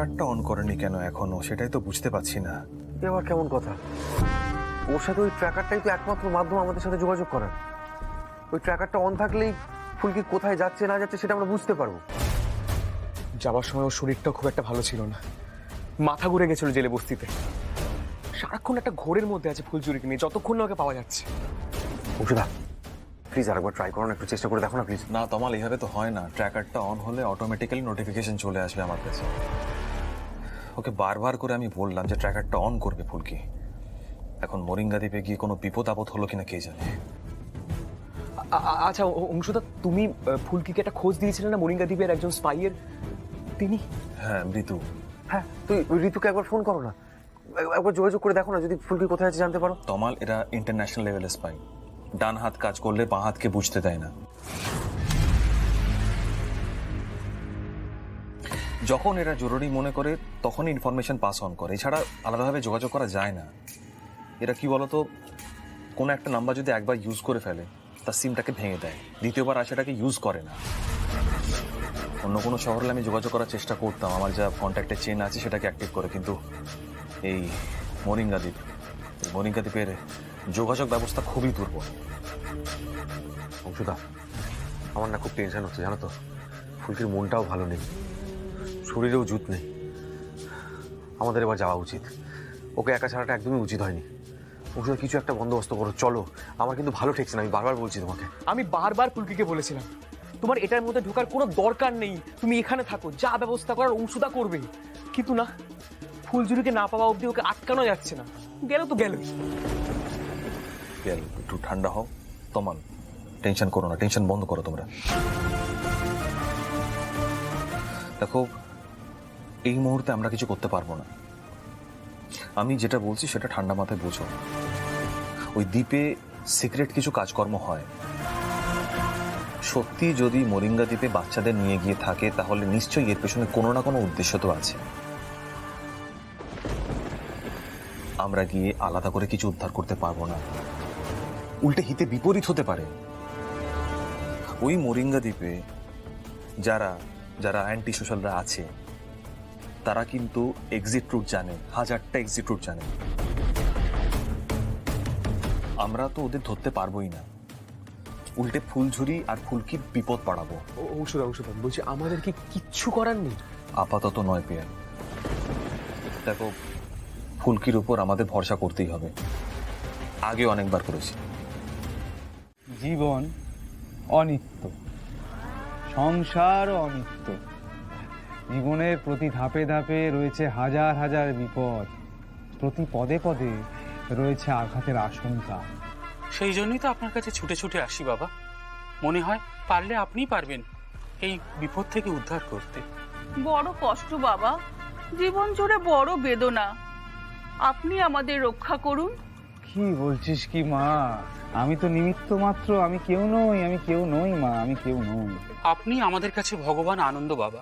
ট্র্যাকারটা on করেনি কেন এখনো, সেটাই তো বুঝতে পারছি না। এবার কেমন কথা? ওর সাথে ওই ট্র্যাকারটাই তো একমাত্র মাধ্যম আমাদের সাথে যোগাযোগ করার। ওই ট্র্যাকারটা অন থাকলেই ফুলকি কোথায় যাচ্ছে না যাচ্ছে সেটা আমরা বুঝতে পারবো। যাওয়ার সময় ওর শরীরটা খুব একটা ভালো ছিল না, মাথা ঘুরে গেছিল জেলে বস্তিতে। সারাক্ষণ একটা ঘোরের মধ্যে আছে ফুলচুরিকে নিয়ে, যতক্ষণ না ওকে পাওয়া যাচ্ছে। ঔষধা প্লিজ আরেকবার ট্রাই করো না, একটু চেষ্টা করে দেখো না প্লিজ। না তমাল, এইভাবে তো হয় না। ট্র্যাকারটা অন হলে অটোমেটিক্যালি নোটিফিকেশন চলে আসবে আমার কাছে। ওকে বারবার করে আমি বললাম যে ট্র্যাকারটা অন করবে ফুলকি। এখন মরিঙ্গা দ্বীপে গিয়ে কোনো বিপদ আপদ হলো কিনা কে জানে। আচ্ছা অংশুদা, তুমি ফুলকিকে একটা খোঁজ দিয়েছিলে না মরিঙ্গা দ্বীপের একজন স্পাইয়ের? তিনি? হ্যাঁ, মৃত্যু। হ্যাঁ, তুই ঋতুকে একবার ফোন করো না, একবার যোগাযোগ করে দেখো না, যদি ফুলকি কোথায় আছে জানতে পারো। তমাল, এরা ইন্টারন্যাশনাল লেভেলের স্পাই। ডান হাত কাজ করলে বাঁ হাতকে বুঝতে দেয় না। যখন এরা জরুরি মনে করে তখনই ইনফরমেশন পাস অন করে, এছাড়া আলাদাভাবে যোগাযোগ করা যায় না। এরা কি বলতো, কোনো একটা নাম্বার যদি একবার ইউজ করে ফেলে তার সিমটাকে ভেঙে দেয়, দ্বিতীয়বার আর সেটাকে ইউজ করে না। অন্য কোনো শহরে আমি যোগাযোগ করার চেষ্টা করতাম, আমার যা কন্ট্যাক্টের চেন আছে সেটাকে অ্যাক্টিভ করে, কিন্তু এই মরিঙ্গা দ্বীপের যোগাযোগ ব্যবস্থা খুবই দুর্বল। অংশুদা, আমার না খুব টেনশন হচ্ছে জানো তো। ফুলকির মনটাও ভালো নেই, শরীরেও জুত নেই। আমাদের এবার যাওয়া উচিত, ওকে একা ছাড়াটা একদমই উচিত হয়নি। অংশুদা, কিছু একটা বন্দোবস্ত করো, চলো। আমার কিন্তু ভালো ঠেকছে না, আমি বারবার বলছি তোমাকে। আমি বারবার ফুলকিকে বলেছিলাম তোমার এটার মধ্যে ঢোকার কোনো দরকার নেই, তুমি এখানে থাকো, যা ব্যবস্থা করার অংশুদা করবে। কিন্তু না, ফুলঝুরিকে না পাওয়া অবধি ওকে আটকানো যাচ্ছে না। গেল তো গেল। একটু ঠান্ডা হও তমাল, টেনশন করো না, টেনশন বন্ধ করো তোমরা। দেখো, এই মুহূর্তে আমরা কিছু করতে পারবো না। আমি যেটা বলছি সেটা ঠান্ডা মাথায় বোঝো। ওই দ্বীপে সিক্রেট কিছু কাজকর্ম হয়। সত্যি যদি মরিঙ্গা দ্বীপে বাচ্চাদের নিয়ে গিয়ে থাকে তাহলে নিশ্চয়ই এর পেছনে কোনো না কোনো উদ্দেশ্য তো আছে। আমরা গিয়ে আলাদা করে কিছু উদ্ধার করতে পারবো না, উল্টে হিতে বিপরীত হতে পারে। ওই মরিঙ্গা দ্বীপে যারা যারা অ্যান্টি সোশ্যালরা আছে তারা কিন্তু এক্সিট রুট জানে, 1000টা এক্সিট রুট জানে। আমরা তো ওদের ধরতে পারবোই না, উল্টে ফুলঝুরি আর ফুলকির বিপদ বাড়াবো। ঔষধ বলছি, আমাদের কি কিচ্ছু করার নেই? আপাতত নয় পেয়ার। দেখো, ফুলকির উপর আমাদের ভরসা করতেই হবে, আগে অনেকবার করেছি। জীবন অনিত্য, সংসার অনিত্য। জীবনের প্রতি ধাপে ধাপে রয়েছে হাজার হাজার বিপদ, প্রতি পদে পদে রয়েছে আঘাতের আশঙ্কা। সেই জন্যই তো আপনার কাছে ছুটে ছুটে আসি বাবা। মনে হয় পারলে আপনিই পারবেন এই বিপদ থেকে উদ্ধার করতে। বড় কষ্ট বাবা, জীবন জুড়ে বড় বেদনা, আপনি আমাদের রক্ষা করুন। কি বলছিস কি মা? আমি তো নিমিত্ত মাত্র, আমি কেউ নই, আমি কেউ নই মা, আমি কেউ নই। আপনি আমাদের কাছে ভগবান আনন্দ বাবা।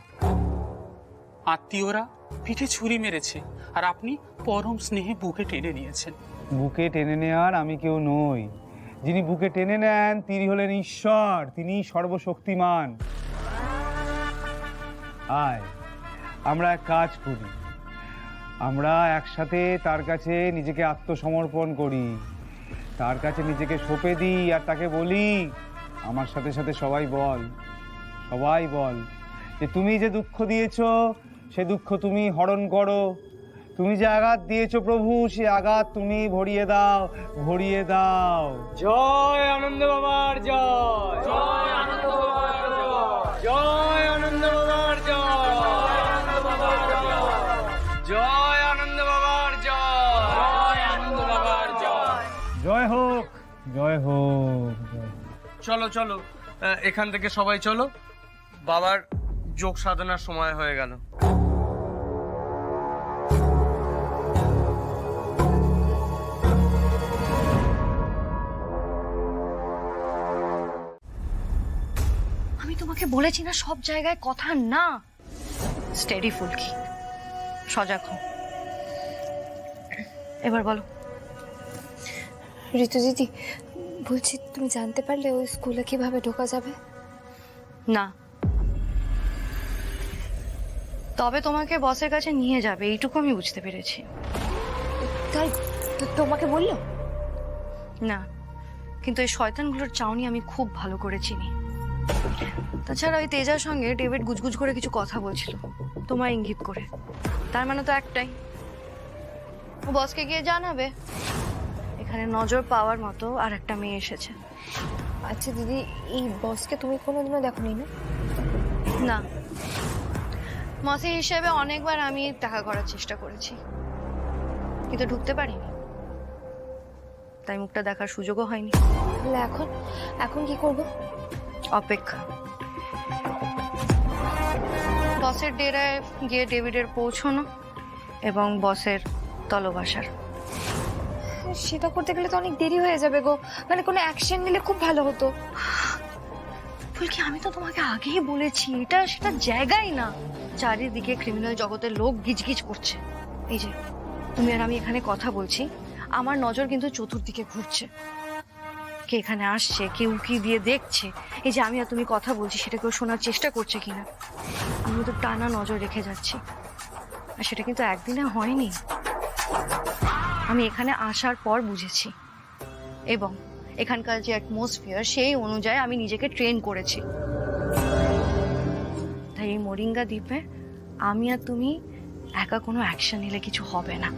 আত্মীয়রা পিঠে ছুরি মেরেছে আর আপনি পরম স্নেহে বুকে টেনে নিয়েছেন। বুকে টেনে নেওয়ার আমি কেউ নই, যিনি বুকে টেনে নেন তিনি হলেন ঈশ্বর, তিনি সর্বশক্তিমান। আয় আমরা এক কাজ করি, আমরা একসাথে তার কাছে নিজেকে আত্মসমর্পণ করি, তার কাছে নিজেকে সঁপে দিই আর তাকে বলি, আমার সাথে সাথে সবাই বল যে তুমি যে দুঃখ দিয়েছো সে দুঃখ তুমি হরণ করো, তুমি যে আঘাত দিয়েছো প্রভু সে আঘাত তুমি ভরিয়ে দাও। জয় আনন্দ বাবার জয়, জয় আনন্দ বাবার জয়, জয় আনন্দ বাবার জয়, জয় আনন্দ বাবার জয়, জয় আনন্দ বাবার জয়। জয় হোক, জয় হোক। চলো চলো, এখান থেকে সবাই চলো, বাবার যোগ সাধনার সময় হয়ে গেল। আমি তোমাকে বলেছি না সব জায়গায় কথা না। স্টেডি ফুলকি, সজাগ হও। এবার বলো। ঋতু দিদি বলছি, তুমি জানতে পারলে ওই স্কুলে কিভাবে ঢোকা যাবে? না, তবে তোমাকে বসের কাছে নিয়ে যাবে, এইটুকু আমি বুঝতে পেরেছি। তাই তোমাকে বললো? না, কিন্তু এই শয়তানগুলোর চাউনি আমি খুব ভালো করে চিনি। তাছাড়া ওই তেজার সঙ্গে ডেভিড গুজগুজ করে কিছু কথা বলছিল তোমার ইঙ্গিত করে। তার মানে তো একটাই, ও বসকে গিয়ে জানাবে এখানে নজর পাওয়ার মতো আর একটা মেয়ে এসেছে। আচ্ছা দিদি, এই বসকে তুমি কোনোদিনও দেখোনি না? না, মসি হিসেবে অনেকবার আমি দেখা করার চেষ্টা করেছি, কিন্তু ঢুকতে পারিনি, তাই মুখটা দেখার সুযোগও হয়নি। তাহলে এখন কি করবো? অপেক্ষা। বসের ডেরায় গিয়ে ডেভিডের পৌঁছানো এবং বসের তলবাসার। সেটা করতে গেলে তো অনেক দেরি হয়ে যাবে গো, মানে কোনো অ্যাকশন নিলে খুব ভালো হতো। ফুলকি, আমি তো তোমাকে আগেই বলেছি এটা সেটা জায়গাই না। চারিদিকে ক্রিমিনাল জগতের লোক গিজগিজ করছে। এই যে তুমি আর আমি এখানে কথা বলছি, আমার নজর কিন্তু চতুর্দিকে ঘুরছে। কে এখানে আসছে, কে উকি দিয়ে দেখছে, এই যে আমি আর তুমি কথা বলছি সেটা কেউ শোনার চেষ্টা করছে কিনা, আমি তো টানা নজর রেখে যাচ্ছি। আর সেটা কিন্তু একদিনে হয়নি, আমি এখানে আসার পর বুঝেছি। এবং এখানকার যে অ্যাটমসফিয়ার সেই অনুযায়ী আমি নিজেকে ট্রেন করেছি। তাই এই মোরিঙ্গা দ্বীপে আমি আর তুমি একা কোনো অ্যাকশন নিলে কিছু হবে না।